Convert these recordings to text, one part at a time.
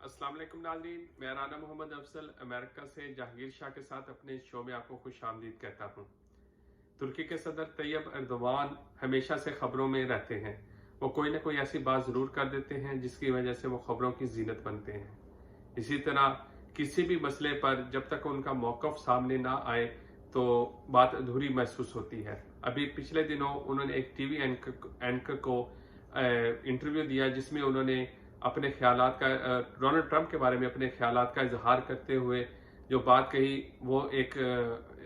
अस्सलाम वालेकुम नाज़रीन, मैं राना मोहम्मद अफजल अमेरिका से जहांगीर शाह के साथ अपने शो में आपको खुश आमदीद कहता हूँ। तुर्की के सदर तैयब एर्दोगान हमेशा से खबरों में रहते हैं। वो कोई ना कोई ऐसी बात ज़रूर कर देते हैं जिसकी वजह से वो खबरों की जीनत बनते हैं। इसी तरह किसी भी मसले पर जब तक उनका मौक़िफ़ सामने ना आए तो बात अधूरी महसूस होती है। अभी पिछले दिनों उन्होंने एक टीवी एंकर को इंटरव्यू दिया जिसमें उन्होंने अपने ख्यालात का डोनाल्ड ट्रंप के बारे में अपने ख्यालात का इजहार करते हुए जो बात कही वो एक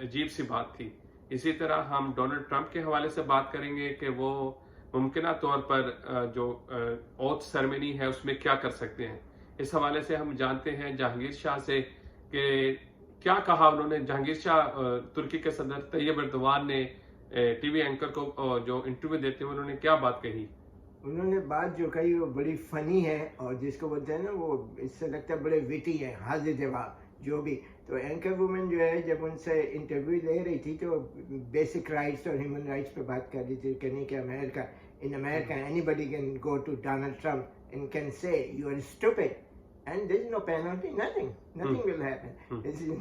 अजीब सी बात थी। इसी तरह हम डोनाल्ड ट्रंप के हवाले से बात करेंगे कि वो मुमकिना तौर पर जो ओथ सेरेमनी है उसमें क्या कर सकते हैं। इस हवाले से हम जानते हैं जहांगीर शाह से कि क्या कहा उन्होंने। जहांगीर शाह तुर्की के सदर तैयब एर्दोगान ने टीवी एंकर को जो इंटरव्यू देते हुए उन्होंने क्या बात कही। उन्होंने बात जो कही वो बड़ी फनी है और जिसको बोलते हैं ना वो इससे लगता है बड़े विटी है, हाजिर जवाब जो भी। तो एंकर वुमेन जो है जब उनसे इंटरव्यू ले रही थी तो बेसिक राइट्स और ह्यूमन राइट्स पे बात कर रही थी, कहने कि America anybody can go to Donald Trump and can say you are stupid and there is no penalty, nothing will happen.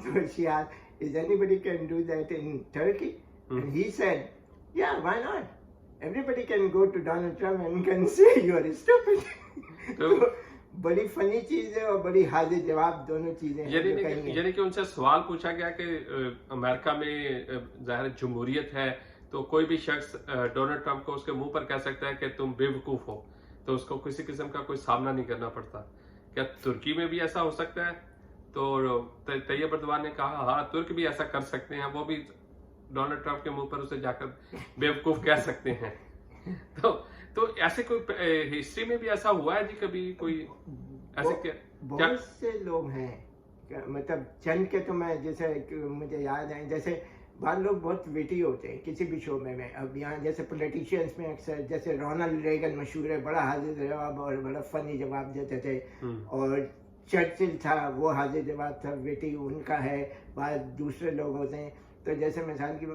So she asked, is anybody can do that in Turkey? And he said, yeah, why not? Everybody can go to Donald Trump and can say you are stupid. तो बड़ी funny चीज है और बड़ी हाजिर जवाब दोनों चीजें हैं। यानी कि उनसे सवाल पूछा गया कि अमेरिका में ज़ाहिर जमहूरियत है तो कोई भी शख्स डोनाल्ड ट्रंप को उसके मुंह पर कह सकता है कि तुम बेवकूफ हो, तो उसको किसी किस्म का कोई सामना नहीं करना पड़ता। क्या तुर्की में भी ऐसा हो सकता है? तो तैयब एर्दोगान ने कहा हाँ, तुर्क भी ऐसा कर सकते हैं, वो भी डोनाल्ड ट्रंप के मुंह पर उसे जाकर बेवकूफ कह सकते हैं। तो ऐसे कोई हिस्ट्री में भी ऐसा हुआ है जी कभी कोई ऐसे बहुत से लोग हैं, मतलब चंद के तो मैं जैसे मुझे याद है, जैसे बाद लोग बहुत विटी होते हैं किसी भी शो में। अब यहाँ जैसे पॉलिटिशियंस में अक्सर जैसे रोनाल्ड रेगन मशहूर है, बड़ा हाजिर जवाब और बड़ा फनी जवाब देते थे। और चर्चिल था, वो हाजिर जवाब था, विटी उनका है। बाद दूसरे लोग होते हैं, तो जैसे मिसाल की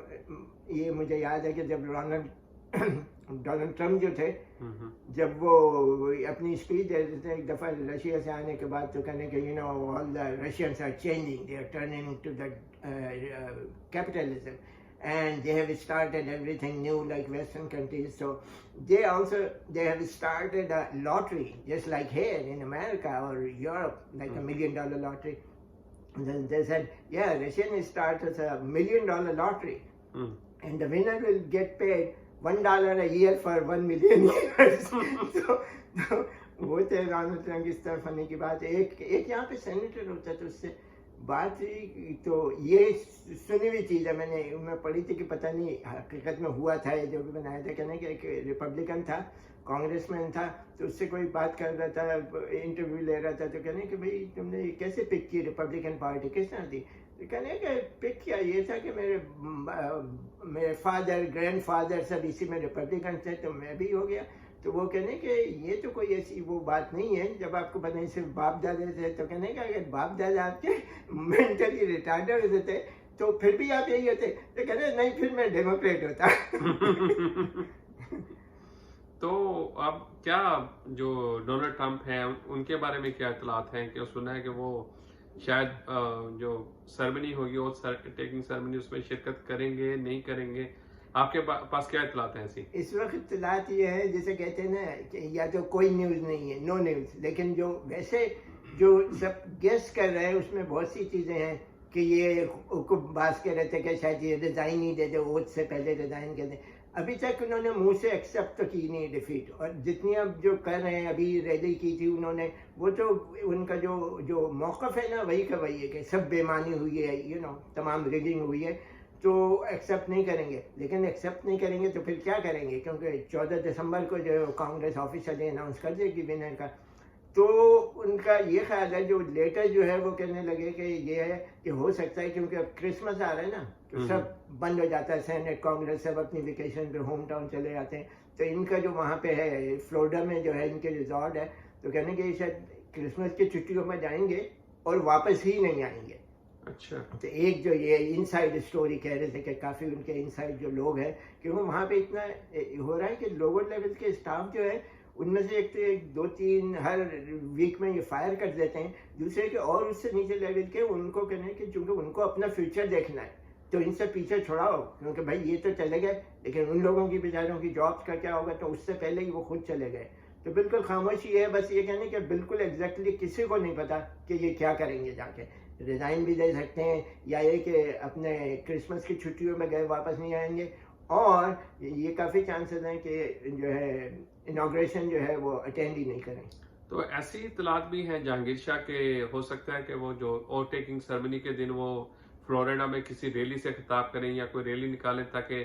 ये मुझे याद है कि जब डोनाल्ड ट्रम्प जो थे जब वो अपनी स्पीच दे रहे थे एक दफ़ा रशिया से आने के बाद, तो कहने के you know all the Russians are changing, they are turning to the capitalism and they have started everything new like Western countries. So they have started a lottery just like here in America or Europe, like $1 million lottery. And then they said, yeah, Russian started a $1 million lottery and the winner will get paid $1 a year for 1 million years. so वो थे Donald Trump इस तरह funny की बात। एक यहाँ पे senator होता तो उससे बात हुई, तो ये सुनी हुई चीज़ है, मैं पढ़ी थी कि पता नहीं हकीकत में हुआ था ये जो भी बनाया था। कहने कि एक रिपब्लिकन था, कांग्रेसमैन था, तो उससे कोई बात कर रहा था, इंटरव्यू ले रहा था, तो कहने कि भाई तुमने कैसे पिक की रिपब्लिकन पार्टी, किस तरह थी? तो कहने कि पिक किया ये था कि मेरे फादर ग्रैंडफादर सब इसी में रिपब्लिकन थे तो मैं भी हो गया। तो वो कहने कि ये तो कोई ऐसी वो बात नहीं है, जब आपको पता नहीं सिर्फ बाप दादा थे। तो कहने का अगर बाप दादा आपके मेंटली रिटार्ड होते थे तो फिर भी आप यही होते। तो कहने नहीं, फिर मैं डेमोक्रेट होता। तो अब क्या जो डोनाल्ड ट्रंप हैं उनके बारे में क्या इतलात हैं कि सुना है कि वो शायद जो सेरेमनी होगी वो टेकिंग सेरेमनी उसमें शिरकत करेंगे नहीं करेंगे? आपके पास क्या इतलात है ऐसी? इस वक्त इतलात ये है जैसे कहते हैं ना कि या तो कोई न्यूज़ नहीं है, नो न्यूज़, लेकिन जो वैसे जो सब गेस कर रहे हैं उसमें बहुत सी चीज़ें हैं कि ये बात कर रहे थे कि शायद ये रिज़ाइन ही दे दे, वोट से पहले रिज़ाइन कर दे। अभी तक उन्होंने मुंह से एक्सेप्ट तो की नहीं डिफीट, और जितनी अब जो कर रहे हैं, अभी रैली की थी उन्होंने, वो तो उनका जो मौक़िफ़ है ना वही का वही है कि सब बेईमानी हुई है, तमाम रिगिंग हुई है, तो एक्सेप्ट नहीं करेंगे। लेकिन एक्सेप्ट नहीं करेंगे तो फिर क्या करेंगे, क्योंकि 14 दिसंबर को जो कांग्रेस ऑफिशियली अनाउंस कर देगी विनर का। तो उनका ये ख्याल है, जो लेटर जो है वो कहने लगे कि ये है कि हो सकता है क्योंकि अब क्रिसमस आ रहा है ना, तो सब बंद हो जाता है, सेनेट कांग्रेस सब अपनी वेकेशन पे होम टाउन चले जाते हैं। तो इनका जो वहाँ पे है फ्लोरिडा में जो है इनके रिजॉर्ट है, तो कहने के शायद क्रिसमस की छुट्टियों में जाएंगे और वापस ही नहीं आएंगे। अच्छा, तो एक जो ये इनसाइड स्टोरी कह रहे थे कि काफ़ी उनके इनसाइड जो लोग हैं, क्योंकि वहाँ पे इतना हो रहा है कि लोअर लेवल के स्टाफ जो है उनमें से एक तो एक दो तीन हर वीक में ये फायर कर देते हैं, दूसरे के और उससे नीचे लेवल के उनको कहने कि चूंकि उनको अपना फ्यूचर देखना है तो इनसे पीछे छुड़ाओ, क्योंकि भाई ये तो चले गए लेकिन उन लोगों की बेचारों की जॉब्स का क्या होगा, तो उससे पहले ही वो खुद चले गए। तो बिल्कुल खामोशी है, बस ये कहने कि बिल्कुल एग्जैक्टली किसी को नहीं पता कि ये क्या करेंगे, जाके रिजाइन भी दे सकते हैं या ये कि अपने क्रिसमस की छुट्टियों में गए वापस नहीं आएंगे, और ये काफ़ी चांसेस हैं कि जो है इनाग्रेशन जो है वो अटेंड ही नहीं करें। तो ऐसी इतलात भी हैं जहांगीर शाह के, हो सकता है कि वो जो ओवर टेकिंग सेरेमनी के दिन वो फ्लोरिडा में किसी रैली से खिताब करें या कोई रैली निकालें ताकि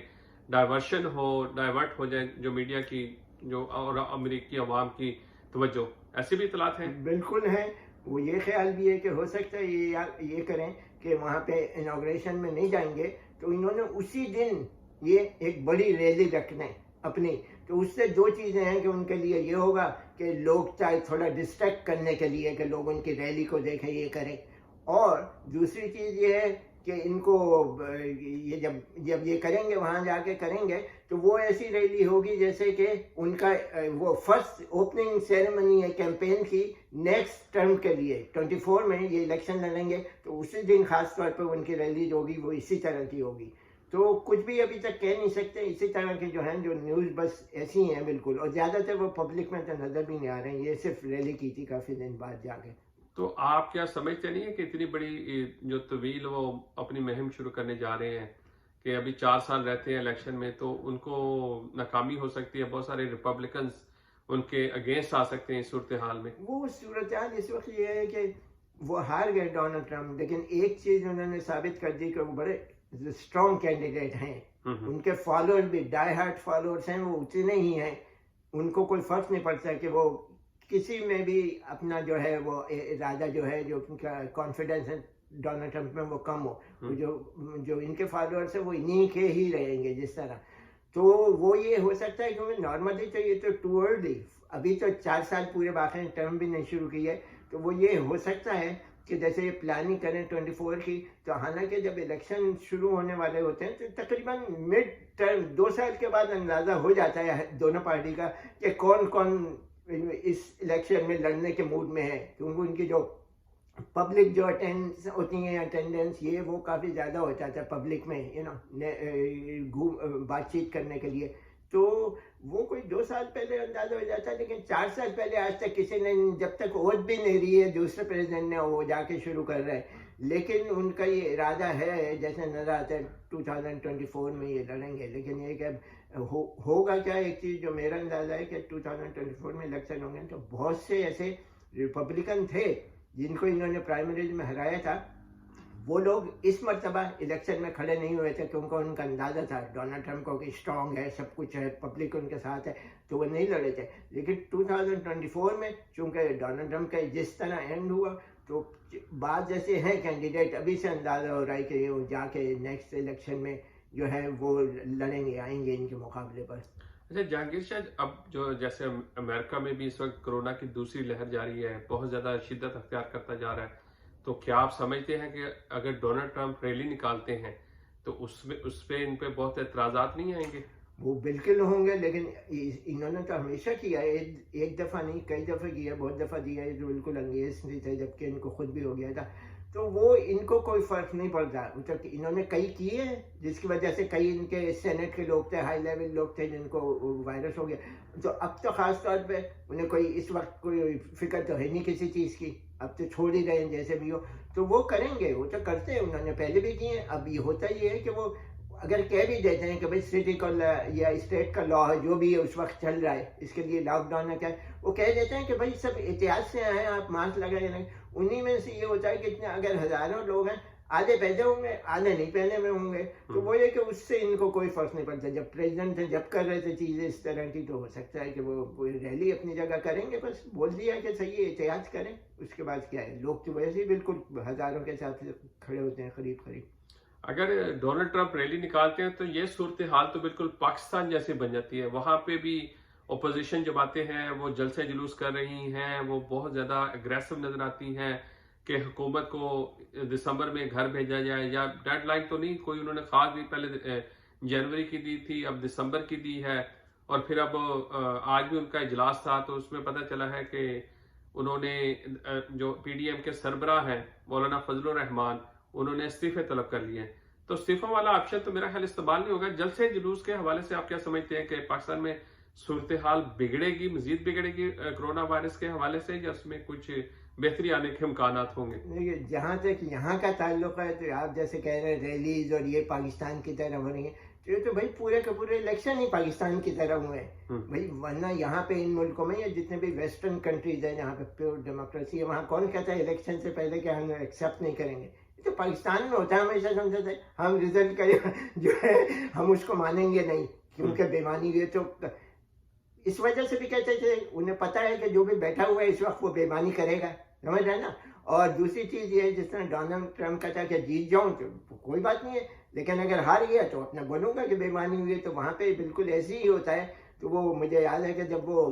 डाइवर्ट हो जाए जो मीडिया की जो और अमेरिकी अवाम की तवज्जो, ऐसी भी इतलात हैं। बिल्कुल है, वो ये ख्याल भी है कि हो सकता है ये करें कि वहाँ पे इनाग्रेशन में नहीं जाएंगे, तो इन्होंने उसी दिन ये एक बड़ी रैली रखने अपनी, तो उससे दो चीज़ें हैं कि उनके लिए ये होगा कि लोग चाहे थोड़ा डिस्ट्रैक्ट करने के लिए कि लोग उनकी रैली को देखें, ये करें, और दूसरी चीज़ ये है कि इनको ये जब ये करेंगे वहाँ जाके करेंगे तो वो ऐसी रैली होगी जैसे कि उनका वो फर्स्ट ओपनिंग सेरेमनी है कैंपेन की नेक्स्ट टर्म के लिए, 24 में ये इलेक्शन लड़ेंगे, तो उसी दिन खास तौर पर उनकी रैली जो होगी वो इसी तरह की होगी। तो कुछ भी अभी तक कह नहीं सकते, इसी तरह के जो हैं जो न्यूज़ बस ऐसी हैं बिल्कुल, और ज़्यादातर वो पब्लिक में तो नज़र भी नहीं आ रहे हैं, ये सिर्फ रैली की थी काफ़ी दिन बाद जाके। तो आप क्या समझते नहीं है कि इतनी बड़ी जो तवील वो अपनी मुहिम शुरू करने जा रहे हैं कि अभी 4 साल रहते हैं इलेक्शन में, तो उनको नाकामी हो सकती है, बहुत सारे रिपब्लिकन्स उनके अगेंस्ट आ सकते हैं इस सूरत हाल में। वो सूरत हाल इस वक्त ये है कि वो हार गए डोनाल्ड ट्रम्प, लेकिन एक चीज़ उन्होंने साबित कर दी कि वो बड़े स्ट्रॉन्ग कैंडिडेट हैं, उनके फॉलोअर भी डाई हार्ट फॉलोअर्स हैं, वो उतने ही हैं, उनको कोई फर्क नहीं पड़ता कि वो किसी में भी अपना जो है वो इरादा जो है जो उनका कॉन्फिडेंस है डोनाल्ड ट्रम्प में वो कम हो, जो इनके फॉलोअर्स है वो इन्हीं के ही रहेंगे जिस तरह। तो वो ये हो सकता है क्योंकि नॉर्मली तो ये तो टू अर्ली, अभी तो 4 साल पूरे बाकी हैं, टर्म भी नहीं शुरू की है, तो वो ये हो सकता है कि जैसे ये प्लानिंग करें 24 की, तो हालांकि जब इलेक्शन शुरू होने वाले होते हैं तो तकरीबन मिड टर्म 2 साल के बाद अंदाज़ा हो जाता है दोनों पार्टी का कि कौन कौन इस इलेक्शन में लड़ने के मूड में है, क्योंकि उनकी जो पब्लिक जो अटेंडेंस होती है अटेंडेंस ये वो काफ़ी ज़्यादा हो जाता है पब्लिक में, बातचीत करने के लिए, तो वो कोई 2 साल पहले अंदाजा हो जाता है, लेकिन 4 साल पहले आज तक किसी ने, जब तक ओथ भी नहीं रही है दूसरे प्रेसिडेंट ने, वो जाके शुरू कर रहे हैं, लेकिन उनका ये इरादा है जैसे नजर आता है 2024 में ये लड़ेंगे, लेकिन ये कि होगा क्या, एक चीज़ जो मेरा अंदाजा है कि 2024 में इलेक्शन होंगे तो बहुत से ऐसे रिपब्लिकन थे जिनको इन्होंने प्राइमरीज में हराया था, वो लोग इस मरतबा इलेक्शन में खड़े नहीं हुए थे क्योंकि उनका अंदाज़ा था डोनाल्ड ट्रम्प को कि स्ट्रॉन्ग है, सब कुछ है, पब्लिक उनके साथ है, तो वो नहीं लड़े थे। लेकिन 2024 में चूंकि डोनाल्ड ट्रम्प का जिस तरह एंड हुआ, तो बात जैसे हैं कैंडिडेट अभी से अंदाज़ा हो रहा है कि वो जाके नेक्स्ट इलेक्शन में जो है वो लड़ेंगे, आएंगे इनके मुकाबले पर। अच्छा जहांगीर शाह, अब जो जैसे अमेरिका में भी इस वक्त कोरोना की दूसरी लहर जारी है, बहुत ज़्यादा शिद्दत अख्तियार करता जा रहा है, तो क्या आप समझते हैं कि अगर डोनाल्ड ट्रम्प रैली निकालते हैं तो उस पे इन पे बहुत एतराज़ात नहीं आएंगे? वो बिल्कुल होंगे, लेकिन इन्होंने तो हमेशा किया है, एक दफ़ा नहीं कई दफ़ा किया, बहुत दफ़ा दिया है, जो बिल्कुल अंगेज नहीं थे, जबकि इनको खुद भी हो गया था, तो वो इनको कोई फ़र्क नहीं पड़ता, मतलब इन्होंने कई किए हैं जिसकी वजह से कई इनके सेनेट के लोग थे, हाई लेवल लोग थे जिनको वायरस हो गया, तो अब तो ख़ास तौर पे उन्हें कोई इस वक्त कोई फिक्र तो है नहीं किसी चीज़ की, अब तो छोड़ ही रहे हैं जैसे भी हो, तो वो करेंगे, वो तो करते हैं, उन्होंने पहले भी किए हैं। अब ये होता ही है कि वो अगर कह भी देते हैं कि भाई सिटी का या स्टेट का लॉ है, जो भी है उस वक्त चल रहा है, इसके लिए लॉकडाउन है क्या, वो कह देते हैं कि भाई सब एहतियात से आए, आप मास्क लगाए नहीं, उन्हीं में से ये होता है कि इतने अगर हज़ारों लोग हैं, आधे पहने होंगे आधे नहीं पहने हुए होंगे, तो वो ये कि उससे इनको कोई फर्क नहीं पड़ता। जब प्रेसिडेंट थे जब कर रहे थे चीज़ें इस तरह की, तो हो सकता है कि वो रैली अपनी जगह करेंगे, बस बोल दिया कि सही है एहतियात करें, उसके बाद क्या है, लोग तो वैसे ही बिल्कुल हज़ारों के साथ खड़े होते हैं करीब करीब। अगर डोनाल्ड ट्रंप रैली निकालते हैं तो ये सूरत हाल तो बिल्कुल पाकिस्तान जैसी बन जाती है। वहां पे भी ओपोजिशन जमातें हैं वो जलसे जुलूस कर रही हैं, वो बहुत ज़्यादा एग्रेसिव नजर आती हैं कि हुकूमत को दिसंबर में घर भेजा जाए, या डेडलाइन तो नहीं कोई उन्होंने खास दी, पहले जनवरी की दी थी, अब दिसंबर की दी है, और फिर अब आज भी उनका इजलास था, तो उसमें पता चला है कि उन्होंने जो पीडीएम के सरबराह हैं मौलाना फजलुर रहमान, उन्होंने इस्तीफे तलब कर लिए हैं। तो इस्तीफा वाला ऑप्शन तो मेरा ख्याल इस्तेमाल नहीं होगा। जलसे जुलूस के हवाले से आप क्या समझते हैं कि पाकिस्तान में सूरत हाल बिगड़ेगी, मजीद बिगड़ेगी कोरोना वायरस के हवाले से, या उसमें कुछ बेहतरी आने के इम्कानात होंगे? देखिए, जहाँ तक यहाँ का ताल्लुक है, तो आप जैसे कह रहे हैं रैलीज और ये पाकिस्तान की तरह हो रही है, तो ये तो भाई पूरे के पूरे इलेक्शन ही पाकिस्तान की तरह हुए हैं भाई। वरना यहाँ पे इन मुल्कों में या जितने भी वेस्टर्न कंट्रीज हैं जहाँ पे प्योर डेमोक्रेसी है, वहाँ कौन कहता है इलेक्शन से पहले कि हम एक्सेप्ट नहीं करेंगे? ये तो पाकिस्तान में होता है, हमेशा समझते थे हम रिजल्ट का जो है हम उसको मानेंगे नहीं क्योंकि बेईमानी हुई। तो इस वजह से भी कहते थे, उन्हें पता है कि जो भी बैठा हुआ है इस वक्त वो बेईमानी करेगा, समझ रहे हैं ना। और दूसरी चीज ये है, जिस तरह डोनाल्ड ट्रम्प कहता है कि जीत जाऊं तो कोई बात नहीं है, लेकिन अगर हार गया तो अपना बोलूंगा कि बेईमानी हुई है। तो वहां पे बिल्कुल ऐसे ही होता है। तो वो मुझे याद है कि जब वो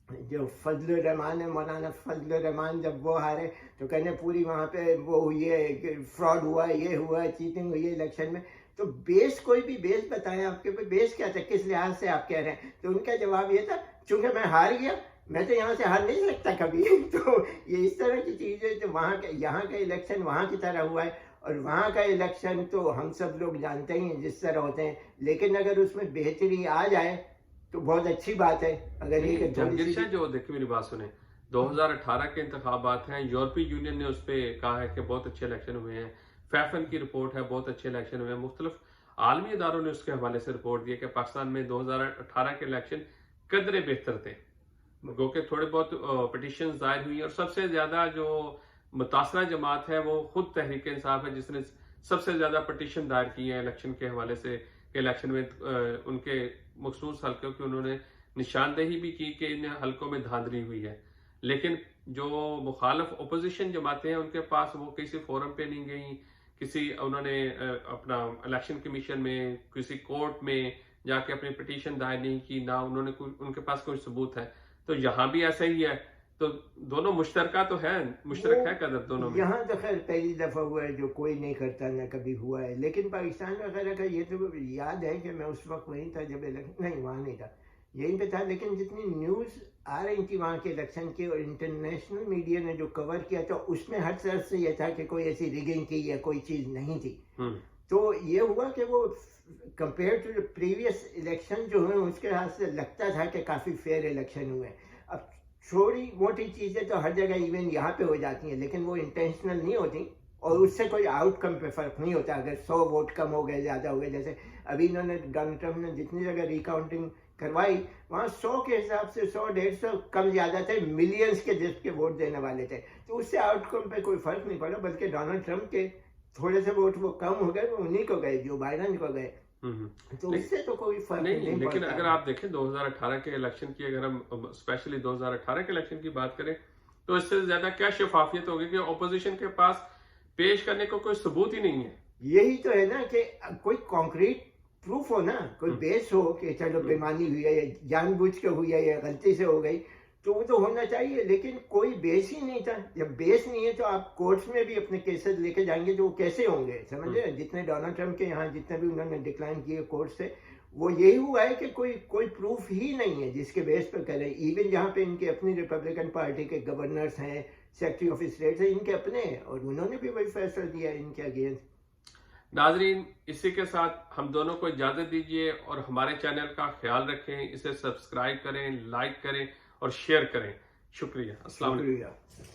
जो फजलुर रहमान है, मौलाना फजलुर रहमान, जब वो हारे तो कहने पूरी वहाँ पे वो हुई है, फ्रॉड हुआ है, ये हुआ है, चीटिंग हुई है इलेक्शन में। तो बेस, कोई भी बेस बताएं आपके पे, बेस क्या था, किस लिहाज से आप कह रहे हैं? तो उनका जवाब ये था, चूंकि मैं हार गया, मैं तो यहाँ से हार नहीं सकता कभी। तो ये इस तरह की चीज है। तो वहाँ का, यहाँ का इलेक्शन वहाँ की तरह हुआ है, और वहाँ का इलेक्शन तो हम सब लोग जानते ही हैं जिस तरह होते हैं। लेकिन अगर उसमें बेहतरी आ जाए तो बहुत अच्छी बात है। अगर ये जहांगीर शाह, जो देखिए मेरी बात सुने, 2018 के इंतखाबात हैं, यूरोपीय यूनियन ने उस पर कहा है कि बहुत अच्छे इलेक्शन हुए हैं, फैफन की रिपोर्ट है बहुत अच्छे इलेक्शन हुए हैं, मुख्तलिफ आलमी इदारों ने उसके हवाले से रिपोर्ट दी कि पाकिस्तान में 2018 के इलेक्शन कदरे बेहतर थे, गो के थोड़े बहुत पटिशन दायर हुई, और सबसे ज्यादा जो मुतासरा जमात है वो खुद तहरीक इंसाफ है, जिसने सबसे ज्यादा पटिशन दायर की है इलेक्शन के हवाले से। इलेक्शन में उनके मखसूस हल्कों की उन्होंने निशानदेही भी की कि इन हल्कों में धांधली हुई है। लेकिन जो मुखालफ अपोजिशन जमातें हैं उनके पास वो किसी फोरम पे नहीं गई, किसी उन्होंने अपना इलेक्शन कमीशन में, किसी कोर्ट में जाके अपनी पिटीशन दायर नहीं की, ना उन्होंने उनके पास कोई सबूत है। तो यहाँ भी ऐसा ही है। तो दोनों मुश्तरका तो है, मुश्तरक है कदर दोनों में। यहाँ तो खैर पहली दफा हुआ है, जो कोई नहीं करता ना कभी हुआ है। लेकिन पाकिस्तान वगैरह का ये तो याद है कि मैं उस वक्त वहीं था जब इलेक्शन, नहीं वहाँ नहीं था, यहीं पे था। लेकिन जितनी न्यूज़ आ रही थी वहाँ के इलेक्शन की, और इंटरनेशनल मीडिया ने जो कवर किया था, उसमें हर तरफ से ये था कि कोई ऐसी रिगिंग की या कोई चीज़ नहीं थी। तो ये हुआ कि वो कंपेयर टू प्रीवियस इलेक्शन जो हुए उसके हाथ से लगता था कि काफ़ी फेयर इलेक्शन हुए। अब छोटी मोटी चीज़ें तो हर जगह इवन यहाँ पे हो जाती हैं, लेकिन वो इंटेंशनल नहीं होती, और उससे कोई आउटकम पे फर्क नहीं होता। अगर 100 वोट कम हो गए, ज़्यादा हो गए, जैसे अभी इन्होंने डोनाल्ड ट्रम्प ने जितनी जगह रिकाउंटिंग करवाई, वहाँ 100 के हिसाब से 100-150 कम ज़्यादा थे, मिलियंस के जिसके वोट देने वाले थे। तो उससे आउटकम पे कोई फर्क नहीं पड़ा, बल्कि डोनाल्ड ट्रम्प के थोड़े से वोट वो कम हो गए, वो उन्हीं को गए, जो बाइडन को गए। तो इससे तो कोई फर्क नहीं पड़ता। लेकिन अगर आप देखें 2018 के इलेक्शन की, अगर हम स्पेशली 2018 के इलेक्शन की बात करें, तो इससे ज्यादा क्या शफाफियत होगी कि ऑपोजिशन के पास पेश करने को कोई सबूत ही नहीं है। यही तो है ना, कि कोई कॉन्क्रीट प्रूफ हो ना, कोई बेस हो कि चलो बेईमानी हुई है, या जानबूझ के हुई है, या गलती से हो गई, तो वो तो होना चाहिए। लेकिन कोई बेस ही नहीं था। जब बेस नहीं है तो आप कोर्ट्स में भी अपने केसेस लेके जाएंगे तो वो कैसे होंगे, समझे? जितने डोनाल्ड ट्रम्प के यहाँ जितने भी उन्होंने डिक्लाइन किए कोर्ट से, वो यही हुआ है कि कोई प्रूफ ही नहीं है जिसके बेस पर करें। इवन जहाँ पे इनके अपनी रिपब्लिकन पार्टी के गवर्नर्स हैं, सेक्रेटरी ऑफ स्टेट है, इनके अपने, और उन्होंने भी वही फैसला दिया इनके अगेंस्ट। नाजरीन, इसी के साथ हम दोनों को इजाजत दीजिए, और हमारे चैनल का ख्याल रखें, इसे सब्सक्राइब करें, लाइक करें और शेयर करें। शुक्रिया। अस्सलाम वालेकुम।